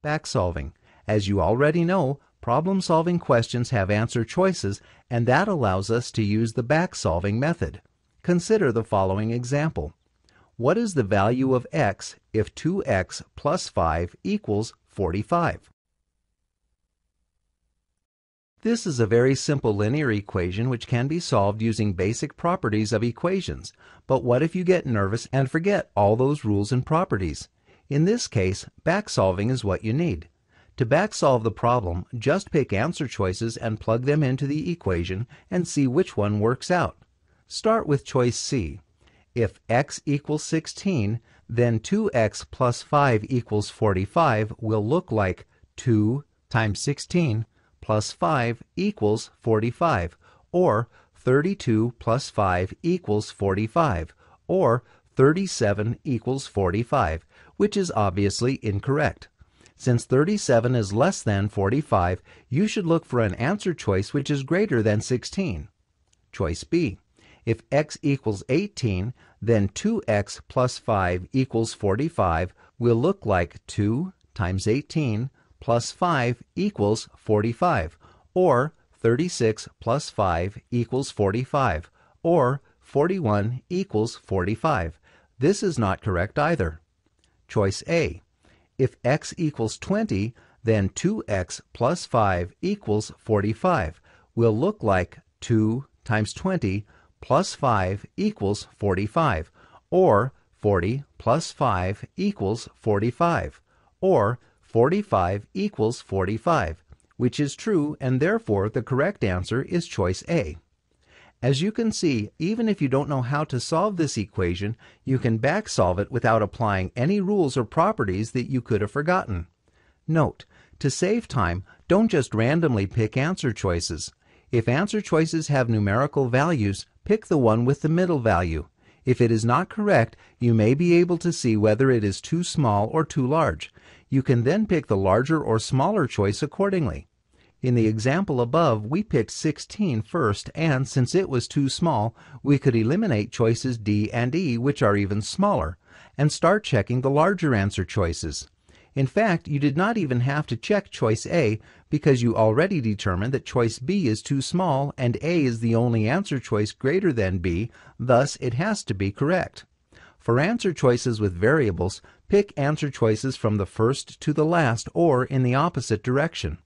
Backsolving. As you already know, problem-solving questions have answer choices, and that allows us to use the backsolving method. Consider the following example. What is the value of x if 2x plus 5 equals 45? This is a very simple linear equation which can be solved using basic properties of equations. But what if you get nervous and forget all those rules and properties? In this case, backsolving is what you need. To backsolve the problem, just pick answer choices and plug them into the equation and see which one works out. Start with choice C. If x equals 16, then 2x plus 5 equals 45 will look like 2 times 16 plus 5 equals 45, or 32 plus 5 equals 45, or 37 equals 45, which is obviously incorrect. Since 37 is less than 45, you should look for an answer choice which is greater than 16. Choice B. If x equals 18, then 2x plus 5 equals 45 will look like 2 times 18 plus 5 equals 45, or 36 plus 5 equals 45, or 41 equals 45. This is not correct either. Choice A. If x equals 20, then 2x plus 5 equals 45 will look like 2 times 20 plus 5 equals 45, or 40 plus 5 equals 45, or 45 equals 45, which is true, and therefore the correct answer is choice A. As you can see, even if you don't know how to solve this equation, you can backsolve it without applying any rules or properties that you could have forgotten. Note, to save time, don't just randomly pick answer choices. If answer choices have numerical values, pick the one with the middle value. If it is not correct, you may be able to see whether it is too small or too large. You can then pick the larger or smaller choice accordingly. In the example above, we picked 16 first, and since it was too small, we could eliminate choices D and E, which are even smaller, and start checking the larger answer choices. In fact, you did not even have to check choice A because you already determined that choice B is too small and A is the only answer choice greater than B, thus it has to be correct. For answer choices with variables, pick answer choices from the first to the last or in the opposite direction.